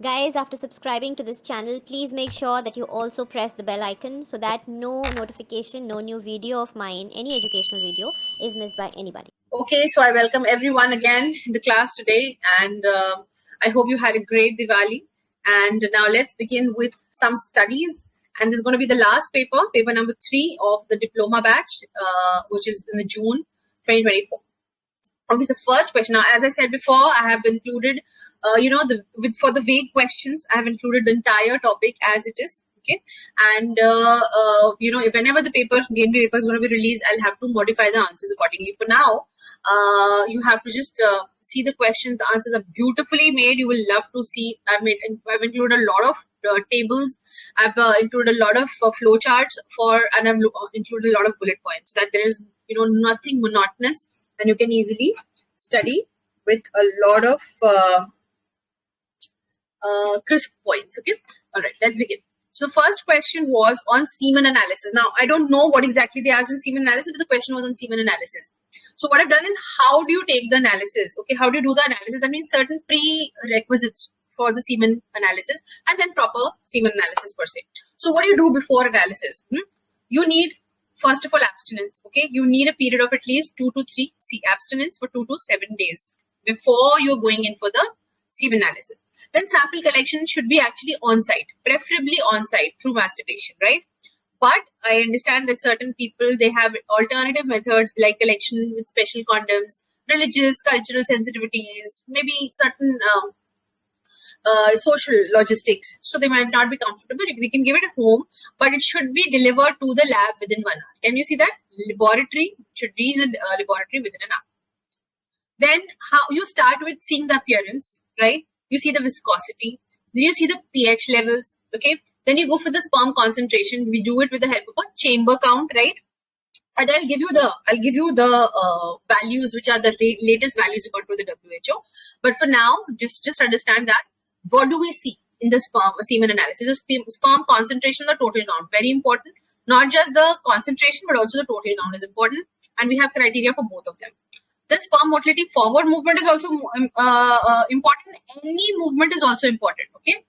Guys, after subscribing to this channel, please make sure that you also press the bell icon so that no notification, no new video of mine, any educational video is missed by anybody. Okay, so I welcome everyone again in the class today, and I hope you had a great Diwali. And now let's begin with some studies. And this is going to be the last paper, paper number 3 of the diploma batch, which is in the June 2024. Okay, so first question. Now, as I said before, I have included, for the vague questions, I have included the entire topic as it is. Okay, and whenever the DNB paper is going to be released, I'll have to modify the answers accordingly. For now, you have to just see the questions. The answers are beautifully made. You will love to see. I've included a lot of tables. I've included a lot of flow charts and I've included a lot of bullet points. That there is nothing monotonous, and you can easily study with a lot of crisp points. Okay, all right, let's begin. So the first question was on semen analysis. Now, I don't know what exactly they asked in semen analysis, but the question was on semen analysis. So what I've done is, how do you take the analysis? Okay, how do you do the analysis? That means certain prerequisites for the semen analysis, and then proper semen analysis per se. So what do you do before analysis? You need, first of all, abstinence. Okay, you need a period of at least 2 to 3 abstinence for 2 to 7 days before you're going in for the semen analysis. Then sample collection should be actually on-site, preferably on-site through masturbation, right? But I understand that certain people, they have alternative methods like collection with special condoms, religious, cultural sensitivities, maybe certain social logistics. So they might not be comfortable. We can give it at home, but it should be delivered to the lab within 1 hour. Can you see that? Laboratory should reach a laboratory within an hour. Then how you start with seeing the appearance, right? You see the viscosity, then you see the pH levels, okay? Then you go for the sperm concentration. We do it with the help of a chamber count, right? And I'll give you the values, which are the latest values you got from the WHO. But for now, just understand that what do we see in the semen analysis? The sperm concentration, the total count, very important. Not just the concentration, but also the total count is important, and we have criteria for both of them. The sperm motility, forward movement is also important. Any movement is also important, okay,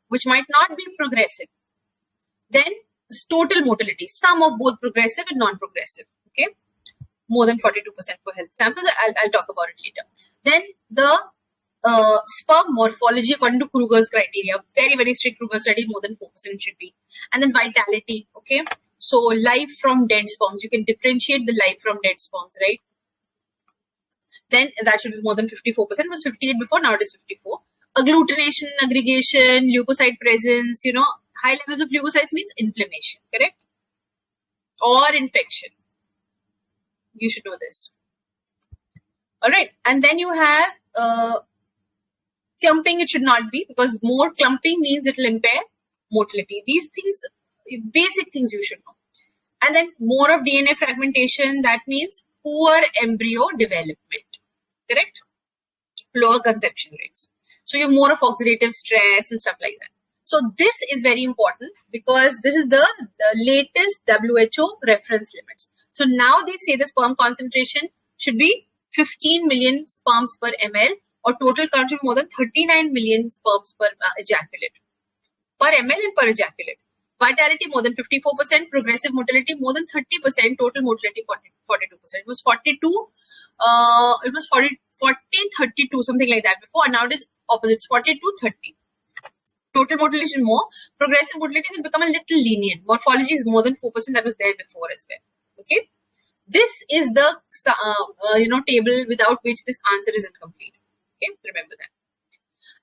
which might not be progressive. Then total motility, sum of both progressive and non-progressive, okay, more than 42% for health samples. I'll talk about it later. Then the sperm morphology according to Kruger's criteria, very, very strict Kruger's criteria, more than 4% should be. And then vitality, okay, so life from dead sperms, you can differentiate the life from dead sperms, right? Then that should be more than 54%. It was 58 before, now it is 54. Agglutination, aggregation, leukocyte presence, high levels of leukocytes means inflammation, correct? Or infection. You should know this. All right. And then you have clumping, it should not be, because more clumping means it will impair motility. These things, basic things you should know. And then more of DNA fragmentation, that means poor embryo development. Correct? Lower conception rates. So you have more of oxidative stress and stuff like that. So this is very important because this is the latest WHO reference limits. So now they say the sperm concentration should be 15 million sperms per ml, or total count should be more than 39 million sperms per ejaculate. Per ml and per ejaculate. Vitality more than 54%, progressive motility more than 30%, total motility 42%. It was 42. It was 40, 32, something like that before, and now it is opposites, 42, 30. Total motility is more. Progressive motility has become a little lenient. Morphology is more than 4%, that was there before as well. Okay, this is the table without which this answer is incomplete. Okay, remember that.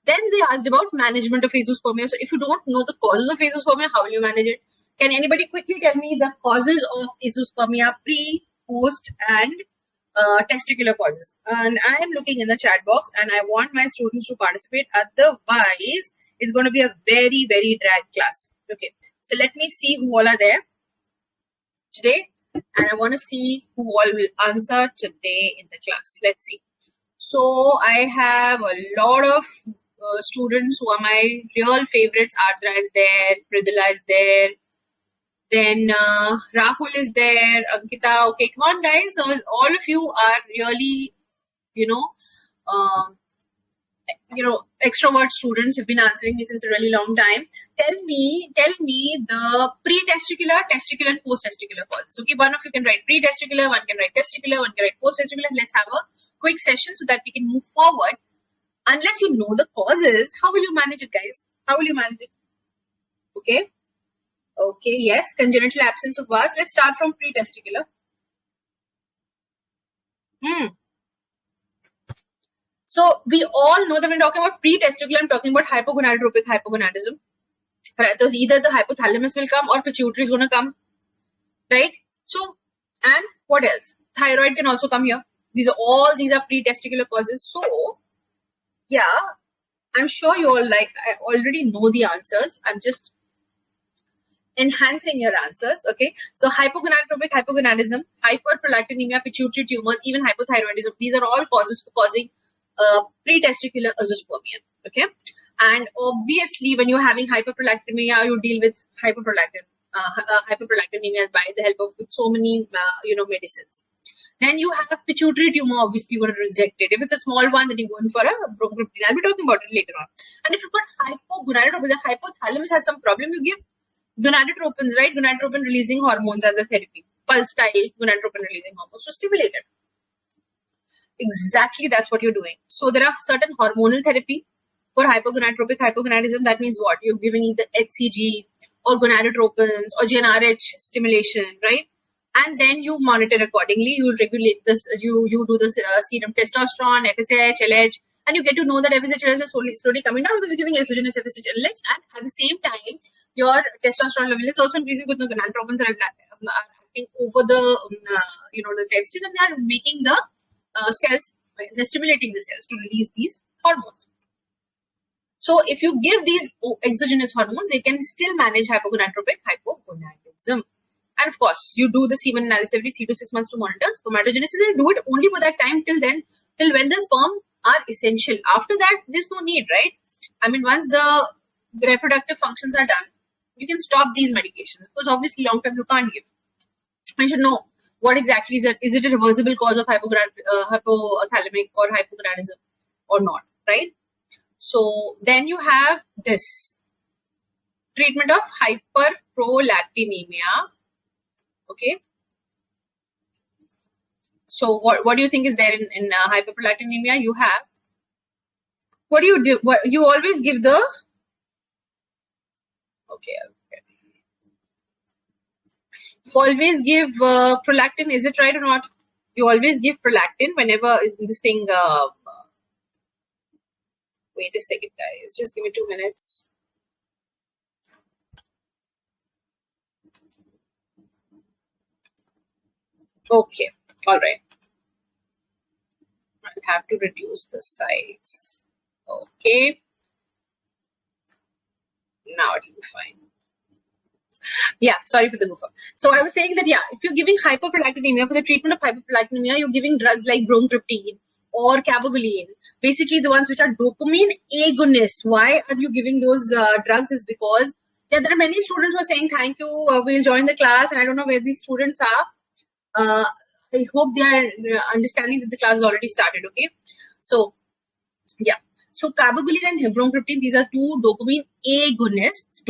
Then they asked about management of azoospermia. So if you don't know the causes of azoospermia, how will you manage it? Can anybody quickly tell me the causes of azoospermia, pre, post, and testicular causes? And I am looking in the chat box, and I want my students to participate. Otherwise, it's going to be a very, very drag class. Okay, so let me see who all are there today, and I want to see who all will answer today in the class. Let's see. So I have a lot of students who are my real favorites. Ardra is there, Pridila is there, then Rahul is there, Ankita. Okay, come on guys. So all of you are really, extrovert students have been answering me since a really long time. Tell me the pre-testicular, testicular, and post-testicular causes. Okay, one of you can write pre-testicular, one can write testicular, one can write post-testicular. Let's have a quick session so that we can move forward. Unless you know the causes, how will you manage it, guys? How will you manage it? Okay. Okay, yes, congenital absence of vas. Let's start from pre-testicular. So we all know that when talking about pre-testicular, I'm talking about hypogonadotropic hypogonadism. Right? So either the hypothalamus will come or pituitary is going to come. Right? So, and what else? Thyroid can also come here. These are pre-testicular causes. So, yeah, I'm sure you all I already know the answers. I'm just enhancing your answers. Okay. So hypogonadotropic hypogonadism, hyperprolactinemia, pituitary tumors, even hypothyroidism. These are all causes for causing pre-testicular azoospermia. Okay. And obviously, when you're having hyperprolactinemia, you deal with hyperprolactinemia by the help of so many medicines. Then you have pituitary tumor, obviously you're going to reject it. If it's a small one, then you're going for a bronchopneumonia. I'll be talking about it later on. And if you've got hypogonadotropin, the hypothalamus has some problem, you give gonadotropins, right? Gonadotropin releasing hormones as a therapy. Pulse style gonadotropin releasing hormones to stimulate it. Exactly, that's what you're doing. So there are certain hormonal therapy for hypogonadotropic hypogonadism. That means what? You're giving either HCG or gonadotropins or GnRH stimulation, right? And then you monitor accordingly. You regulate this. You do the serum testosterone, FSH, LH, and you get to know that FSH, LH is slowly coming down because you're giving exogenous FSH, LH, and at the same time, your testosterone level is also increasing with the gonadotropins are acting over the the testes, and they are making the cells, they're stimulating the cells to release these hormones. So if you give these exogenous hormones, they can still manage hypogonadotropic hypogonadism. And of course, you do the semen analysis every 3 to 6 months to monitor spermatogenesis, and do it only for that time till when the sperm are essential. After that, there's no need, right? I mean, once the reproductive functions are done, you can stop these medications because obviously long term you can't give. You should know what exactly is it. Is it a reversible cause of hypothalamic or hypogonadism or not, right? So then you have this treatment of hyperprolactinemia. Okay. So what do you think is there in hyperprolactinemia? You have, what do you do? What you always give the, okay. You always give prolactin, is it right or not? You always give prolactin whenever this thing, wait a second guys, just give me 2 minutes. Okay, all right. I'll have to reduce the size. Okay. Now it will be fine. Yeah, sorry for the goof up. So I was saying that, yeah, if you're giving hyperprolactinemia, for the treatment of hyperprolactinemia, you're giving drugs like bromocriptine or cabergoline, basically the ones which are dopamine agonists. Why are you giving those drugs? Is because there are many students who are saying, thank you, we'll join the class, and I don't know where these students are. I hope they are understanding that the class has already started, okay? So, yeah. So, cabergoline and bromocriptine, these are two dopamine agonists.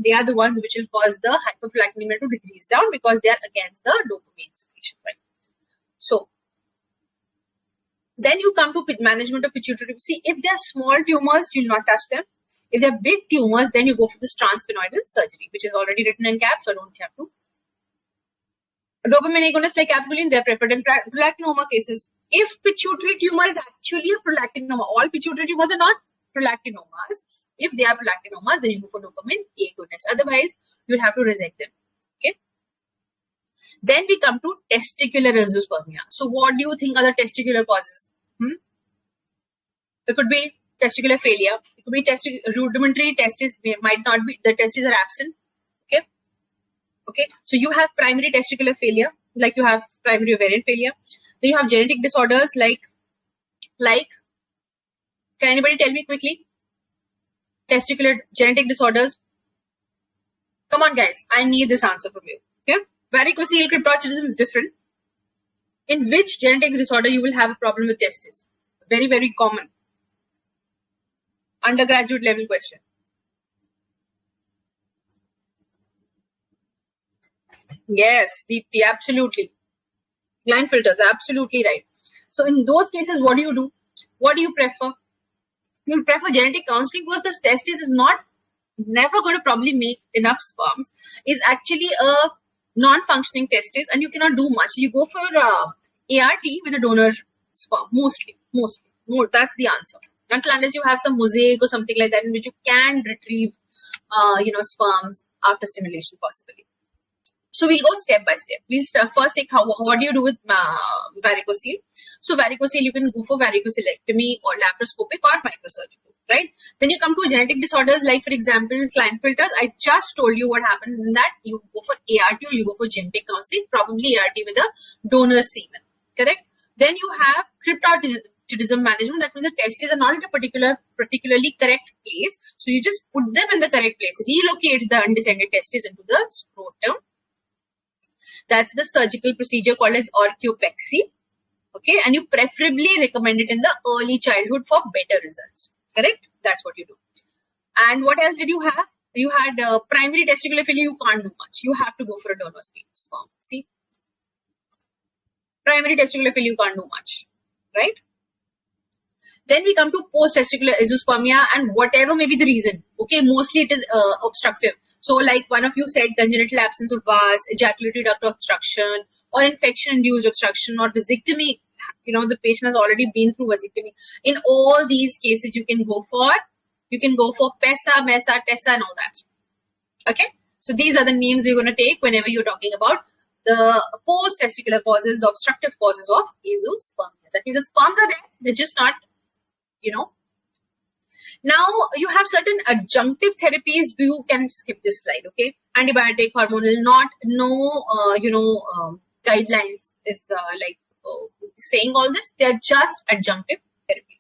They are the ones which will cause the hyperprolactinemia to decrease down because they are against the dopamine secretion, right? So, then you come to management of pituitary. See, if they are small tumors, you'll not touch them. If they're big tumors, then you go for this transsphenoidal surgery, which is already written in caps, so I don't have to. Dopamine agonists like cabergoline, they're preferred in prolactinoma cases. If pituitary tumor is actually a prolactinoma, all pituitary tumors are not prolactinomas. If they are prolactinomas, then you go for dopamine agonists. Otherwise, you'll have to reject them. Okay. Then we come to testicular azoospermia. So, what do you think are the testicular causes? It could be testicular failure. It could be rudimentary testes. Might not be, the testes are absent. Okay. Okay, so you have primary testicular failure, like you have primary ovarian failure. Then you have genetic disorders like, can anybody tell me quickly? Testicular genetic disorders. Come on, guys, I need this answer from you. Okay, varicocele cryptorchidism is different. In which genetic disorder you will have a problem with testes? Very, very common. undergraduate level question. Yes, Deepti, absolutely. Client filters, absolutely right. So in those cases, what do you do? What do you prefer? You prefer genetic counseling because the testis is not never going to probably make enough sperms. Is actually a non-functioning testis, and you cannot do much. You go for ART with a donor sperm mostly. More. That's the answer. Until unless you have some mosaic or something like that in which you can retrieve, sperms after stimulation possibly. So we'll go step by step. We'll first take what do you do with varicocele. So varicocele, you can go for varicocelectomy or laparoscopic or microsurgical, right? Then you come to genetic disorders like, for example, Klinefelter's. I just told you what happened in that. You go for ART or you go for genetic counseling, probably ART with a donor semen, correct? Then you have cryptorchidism management. That means the testes are not in a particularly correct place. So you just put them in the correct place, relocate the undescended testes into the scrotum. That's the surgical procedure called as orchiopexy. Okay, and you preferably recommend it in the early childhood for better results. Correct? That's what you do. And what else did you have? You had primary testicular failure. You can't do much. You have to go for a donor sperm. See, primary testicular failure, you can't do much, right? Then we come to post-testicular azoospermia, and whatever may be the reason. Okay, mostly it is obstructive. So like one of you said, congenital absence of vas, ejaculatory duct obstruction, or infection-induced obstruction, or vasectomy. The patient has already been through vasectomy. In all these cases, you can go for PESA, MESA, TESA, and all that. Okay, so these are the names we're going to take whenever you're talking about the post-testicular causes, the obstructive causes of azoospermia. That means the sperms are there, they're just not, Now you have certain adjunctive therapies. You can skip this slide, okay? Antibiotic, hormonal, guidelines is saying all this. They're just adjunctive therapies.